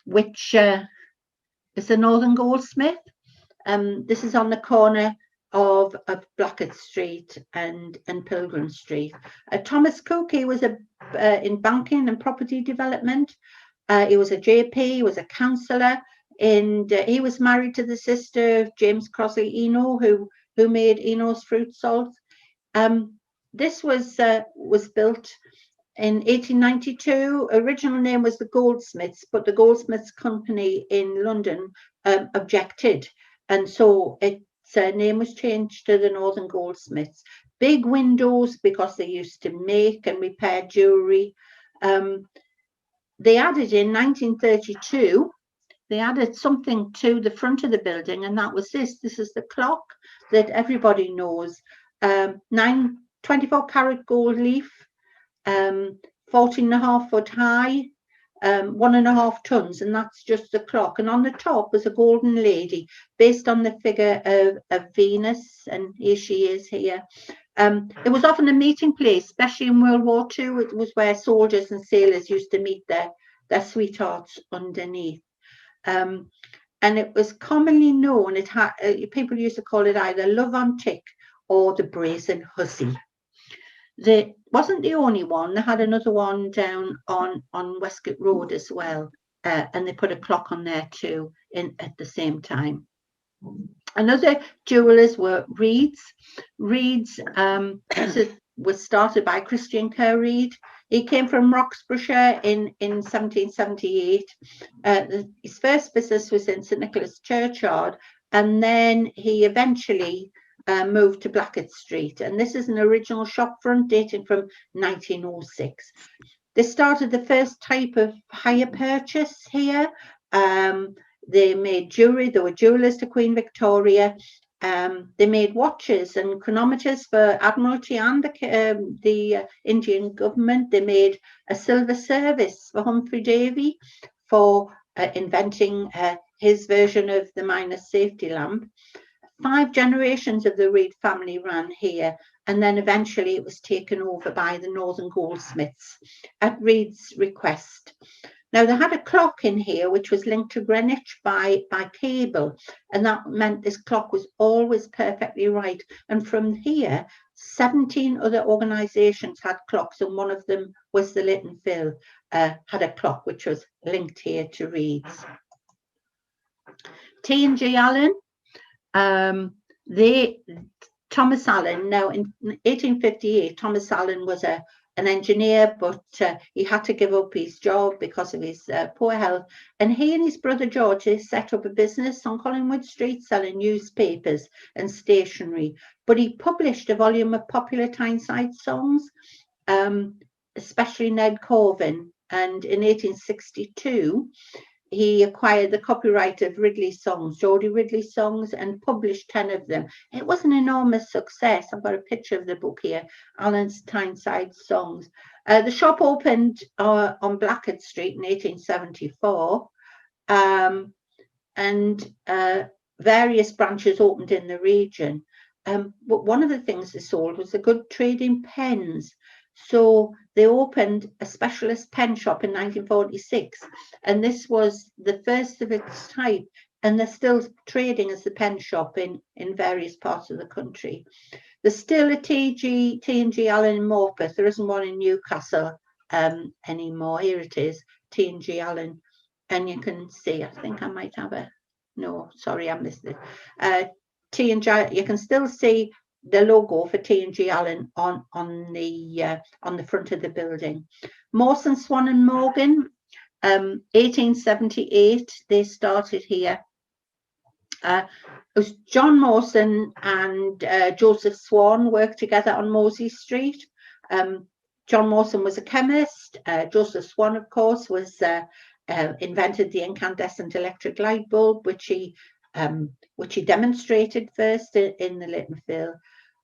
which is the Northern Goldsmith. This is on the corner of Blackett Street and Pilgrim Street. Thomas Cook, he was in banking and property development. He was a JP, he was a councillor, and he was married to the sister of James Crossley Eno, who made Eno's fruit salt. This was built in 1892. Original name was the Goldsmiths, but the Goldsmiths Company in London objected, and so its name was changed to the Northern Goldsmiths. Big windows because they used to make and repair jewellery. They added in 1932, they added something to the front of the building, and that was this. This is the clock that everybody knows. 24 karat gold leaf, 14.5 foot high, 1.5 tons, and that's just the clock. And on the top was a golden lady based on the figure of Venus, and here she is here. It was often a meeting place, especially in World War II. It was where soldiers and sailors used to meet their sweethearts underneath. And it was commonly known, people used to call it either Love on Tick or the Brazen Hussy. They wasn't the only one. They had another one down on Westgate Road as well, and they put a clock on there too at the same time. Another jewellers were Reids. Reids was started by Christian Kerr Reid. He came from Roxburghshire in 1778. His first business was in St Nicholas Churchyard, and then he eventually moved to Blackett Street. And this is an original shop front dating from 1906. They started the first type of hire purchase here. They made jewellery. They were jewellers to Queen Victoria. They made watches and chronometers for Admiralty and the Indian government. They made a silver service for Humphrey Davy for inventing his version of the miner's safety lamp. 5 generations of the Reid family ran here, and then eventually it was taken over by the Northern Goldsmiths at Reid's request. Now, they had a clock in here which was linked to Greenwich by cable, and that meant this clock was always perfectly right. And from here, 17 other organisations had clocks, and one of them was the Lytton Phil, had a clock which was linked here to Reid's. T&G Allen, Thomas Allen. Now, in 1858, Thomas Allen was an engineer, but he had to give up his job because of his poor health. And he and his brother George set up a business on Collingwood Street selling newspapers and stationery. But he published a volume of popular Tyneside songs, especially Ned Corvin. And in 1862, he acquired the copyright of Ridley's songs, Geordie Ridley's songs, and published 10 of them. It was an enormous success. I've got a picture of the book here, Alan's Tyneside Songs. The shop opened on Blackett Street in 1874, and various branches opened in the region. But one of the things they sold was the good trading pens. So they opened a specialist pen shop in 1946, and this was the first of its type, and they're still trading as the pen shop in various parts of the country. There's still a T&G Allen in Morpeth. There isn't one in Newcastle anymore. Here it is, T&G Allen, and you can see, I think I might have a, no, sorry, I missed it. T&G, you can still see the logo for T&G Allen on the front of the building. Mawson, Swan and Morgan, 1878, they started here. It was John Mawson and Joseph Swan worked together on Mosey Street. John Mawson was a chemist. Joseph Swan, of course, was invented the incandescent electric light bulb, which he demonstrated first in the Littonville,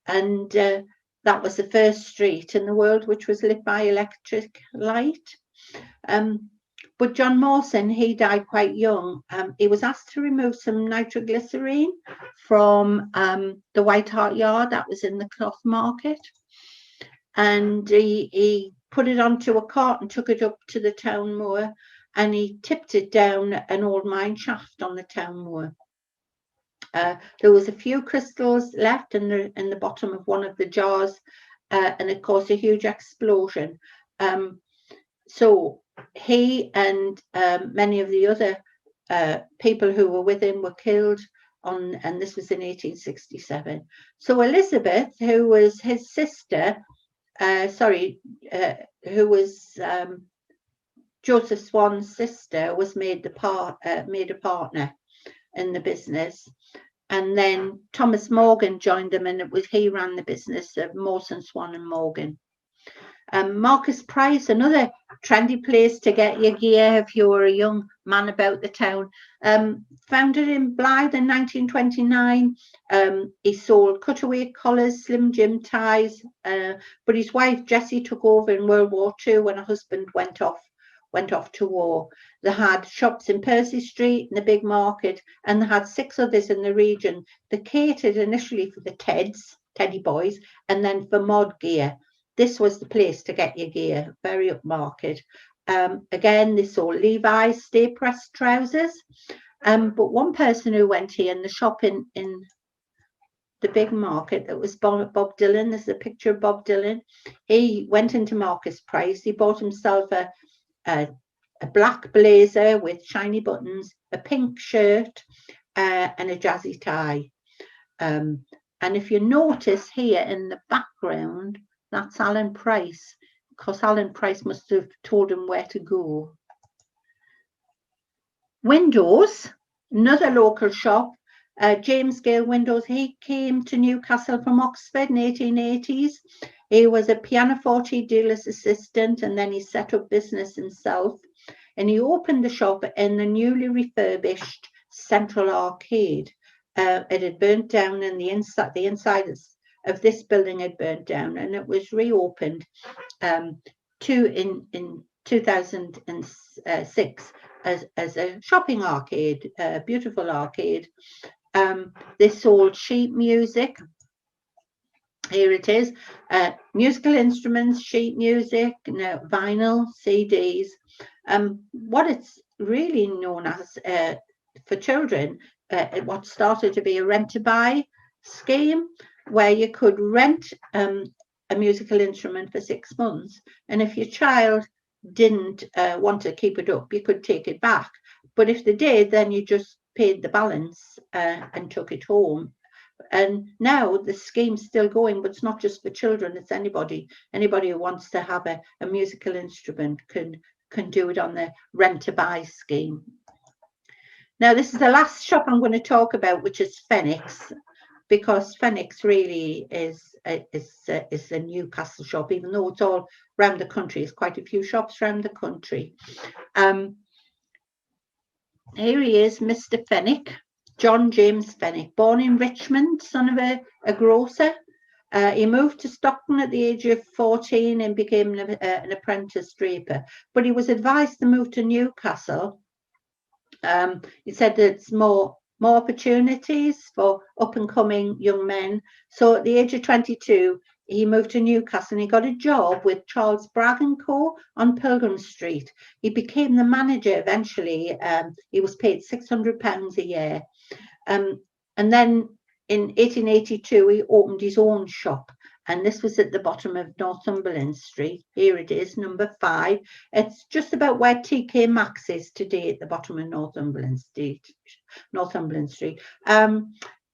and that was the first street in the world which was lit by electric light. But John Mawson, he died quite young. He was asked to remove some nitroglycerine from the White Hart Yard that was in the Cloth Market, and he put it onto a cart and took it up to the town moor, and he tipped it down an old mine shaft on the town moor. There was a few crystals left in the bottom of one of the jars, and it caused a huge explosion. So he and many of the other people who were with him were killed and this was in 1867. So Elizabeth, who was his sister, who was Joseph Swan's sister, was made a partner in the business, and then Thomas Morgan joined them, and he ran the business of Mawson, Swan and Morgan. Marcus Price, another trendy place to get your gear if you were a young man about the town. Founded in Blythe in 1929. He sold cutaway collars, Slim Jim ties, but his wife Jessie took over in World War II when her husband went off to war. They had shops in Percy Street and the big market, and they had 6 others in the region. They catered initially for the Teddy boys, and then for mod gear. This was the place to get your gear, very upmarket. Again, they sold Levi's stay pressed trousers. But one person who went here in the shop in the big market, it was Bob Dylan. There's a picture of Bob Dylan. He went into Marcus Price. He bought himself a black blazer with shiny buttons, a pink shirt, and a jazzy tie. And if you notice here in the background, that's Alan Price, because Alan Price must have told him where to go. Windows, another local shop, James Gale Windows. He came to Newcastle from Oxford in 1880s. He was a pianoforte dealer's assistant, and then he set up business himself. And he opened the shop in the newly refurbished Central Arcade. It had burnt down, and the inside of this building had burnt down, and it was reopened in 2006 as a shopping arcade, a beautiful arcade. They sold sheet music. Here it is, musical instruments, sheet music, vinyl, CDs. What it's really known as for children, what started to be a rent-to-buy scheme, where you could rent a musical instrument for 6 months, and if your child didn't want to keep it up, you could take it back. But if they did, then you just paid the balance and took it home. And now the scheme's still going, but it's not just for children, it's anybody who wants to have a musical instrument can do it on the rent-to-buy scheme. Now, this is the last shop I'm going to talk about, which is Fenwicks, because Fenwicks really is a Newcastle shop, even though it's all around the country. There's quite a few shops around the country. here he is, Mr. Fenwick, John James Fenwick, born in Richmond, son of a grocer. He moved to Stockton at the age of 14 and became an apprentice draper. But he was advised to move to Newcastle. He said there's more opportunities for up-and-coming young men. So at the age of 22, he moved to Newcastle and he got a job with Charles Bragg & Co. on Pilgrim Street. He became the manager eventually. He was paid £600 a year. And then in 1882, he opened his own shop. And this was at the bottom of Northumberland Street. Here it is, number 5. It's just about where TK Maxx is today, at the bottom of Northumberland Street.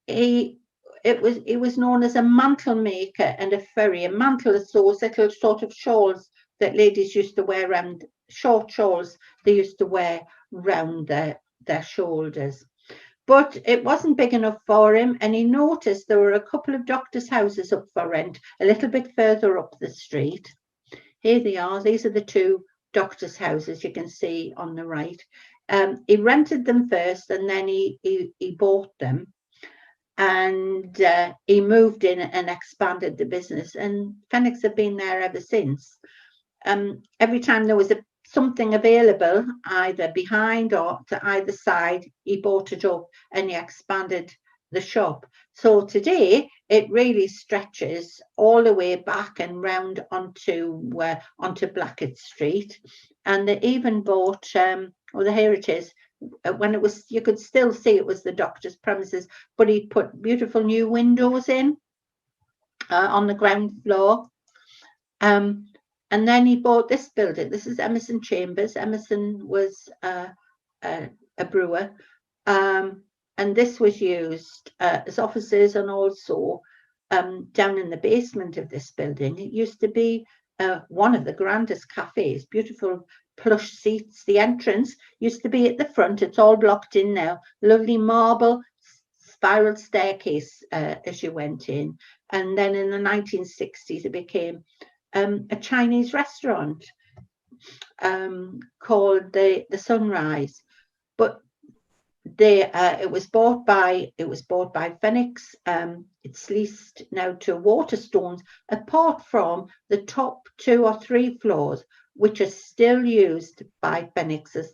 He was known as a mantle maker and a furrier. A mantle is those little sort of shawls that ladies used to wear around, short shawls they used to wear round their shoulders. But it wasn't big enough for him, and he noticed there were a couple of doctors' houses up for rent a little bit further up the street. Here they are. These are the 2 doctors' houses you can see on the right. He rented them first, and then he bought them, and he moved in and expanded the business. And Fenwicks have been there ever since. Every time there was something available, either behind or to either side, he bought it up and he expanded the shop. So today it really stretches all the way back and round onto Blackett Street. And they even bought, here it is, when it was, you could still see it was the doctor's premises, but he put beautiful new windows in on the ground floor. And then he bought this building. This is Emerson Chambers. Emerson was a brewer. And this was used as offices, and also down in the basement of this building, it used to be one of the grandest cafes, beautiful plush seats. The entrance used to be at the front. It's all blocked in now. Lovely marble spiral staircase as you went in. And then in the 1960s, it became a Chinese restaurant called the Sunrise, but it was bought by Fenwicks. It's leased now to Waterstones, apart from the top 2 or 3 floors, which are still used by Fenwicks as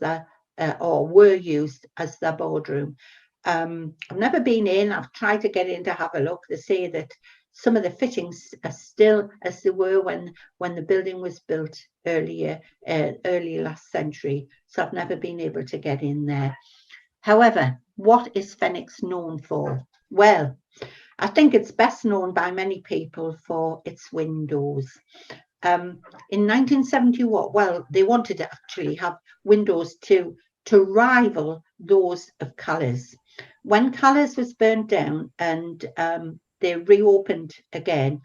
or were used as their boardroom. I've never been in. I've tried to get in to have a look. They say that some of the fittings are still as they were when the building was built early last century. So I've never been able to get in there. However, what is Fenwicks known for? Well, I think it's best known by many people for its windows. In 1971, well, they wanted to actually have windows to rival those of Callers. When Callers was burnt down and they reopened again,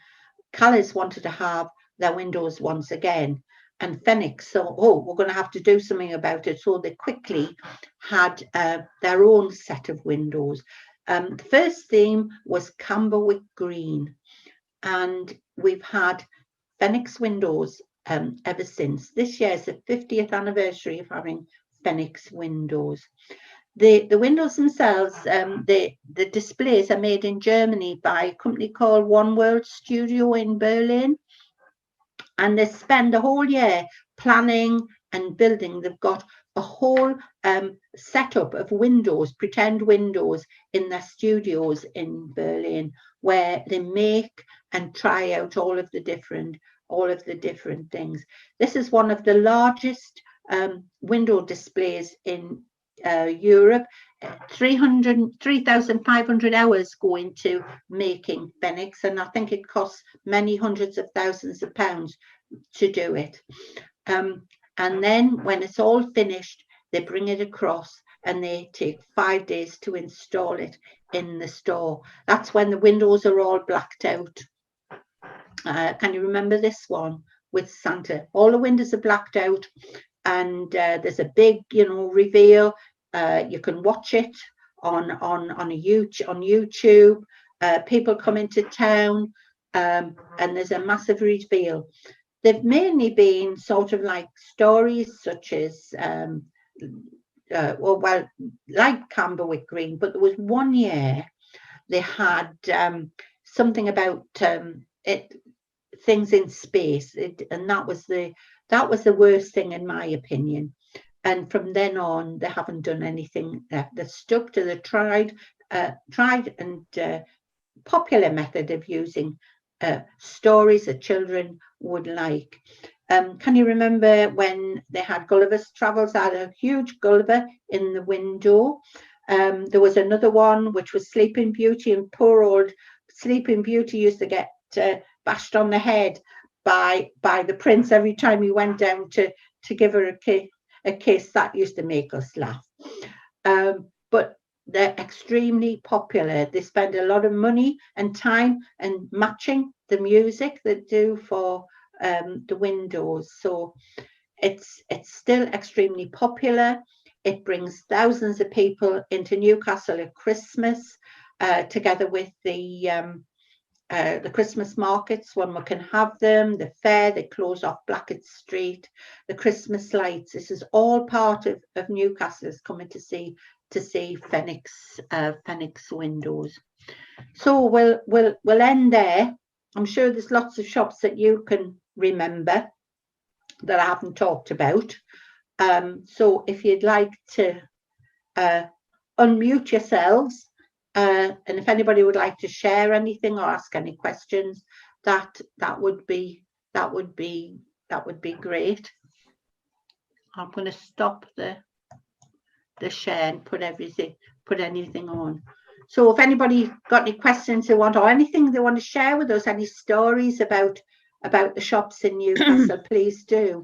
Callers wanted to have their windows once again. And Fenwicks thought, we're going to have to do something about it. So they quickly had their own set of windows. The first theme was Camberwick Green. And we've had Fenwicks windows ever since. This year is the 50th anniversary of having Fenwicks windows. The windows themselves, the displays are made in Germany by a company called One World Studio in Berlin. And they spend a whole year planning and building. They've got a whole setup of windows, pretend windows, in their studios in Berlin, where they make and try out all of the different things. This is one of the largest window displays in Europe. 3,500 hours go into making Fenwicks, and I think it costs many hundreds of thousands of pounds to do it. And then when it's all finished, they bring it across and they take 5 days to install it in the store. That's when the windows are all blacked out. Can you remember this one with Santa? All the windows are blacked out, and there's a big, reveal. You can watch it on YouTube. People come into town, and there's a massive reveal. They've mainly been sort of like stories such as, like Camberwick Green, but there was one year they had something about things in space, and that was the worst thing in my opinion. And from then on, they haven't done anything. They've stuck to the tried and popular method of using stories that children would like. Can you remember when they had Gulliver's Travels? They had a huge Gulliver in the window. There was another one which was Sleeping Beauty, and poor old Sleeping Beauty used to get bashed on the head by the prince every time he went down to give her a kiss. That used to make us laugh. But they're extremely popular. They spend a lot of money and time and matching the music they do for the windows. So it's still extremely popular. It brings thousands of people into Newcastle at Christmas, together with the Christmas markets when we can have them, the fair, they close off Blackett Street, the Christmas lights. This is all part of Newcastle's coming to see Fenwicks windows. So we'll end there. I'm sure there's lots of shops that you can remember that I haven't talked about. So if you'd like to unmute yourselves, and if anybody would like to share anything or ask any questions, that would be great. I'm going to stop the share and put anything on. So if anybody got any questions they want, or anything they want to share with us, any stories about the shops in Newcastle, please do.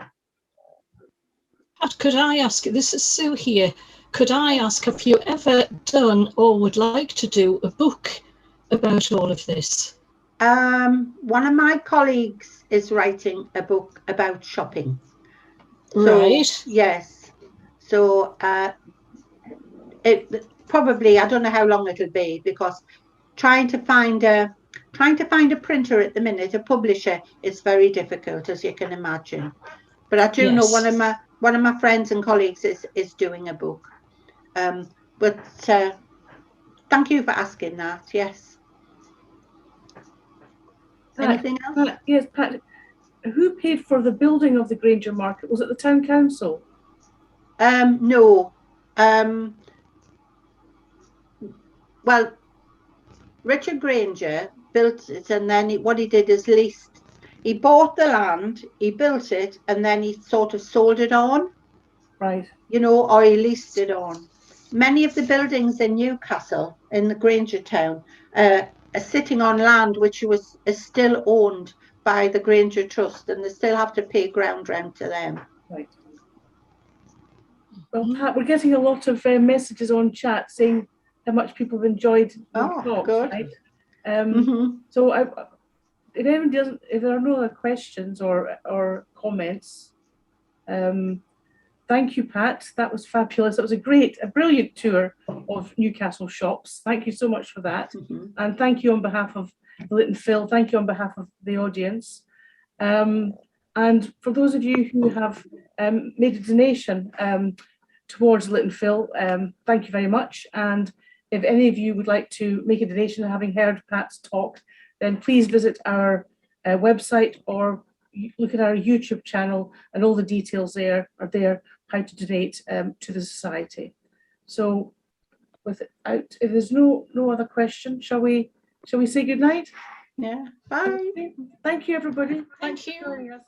Pat, could I ask, this is Sue here, could I ask, have you ever done or would like to do a book about all of this? One of my colleagues is writing a book about shopping. Right. So, yes. So it probably, I don't know how long it'll be, because trying to find a printer at the minute, a publisher, is very difficult, as you can imagine. But I do know one of my friends and colleagues is doing a book. But thank you for asking that. Yes. Anything else? Yes, Pat. Who paid for the building of the Grainger Market? Was it the town council? No. Well, Richard Grainger built it, and then what he did is leased. He bought the land, he built it, and then he sort of sold it on. Right. You know, or he leased it on. Many of the buildings in Newcastle, in the Grainger town, are sitting on land which is still owned by the Grainger Trust, and they still have to pay ground rent to them. Right. Well, Pat, we're getting a lot of messages on chat saying how much people have enjoyed the talk. Good. Right? So if there are no other questions or comments, thank you, Pat. That was fabulous. That was a brilliant tour of Newcastle shops. Thank you so much for that. And thank you on behalf of the Lit and Phil. Thank you on behalf of the audience. And for those of you who have made a donation towards Lit and Phil, thank you very much. And if any of you would like to make a donation, having heard Pat's talk, then please visit our website or look at our YouTube channel, and all the details there are there how to donate to the society. So if there's no other question, shall we say good night? Yeah. Bye. Thank you, everybody. Thank you.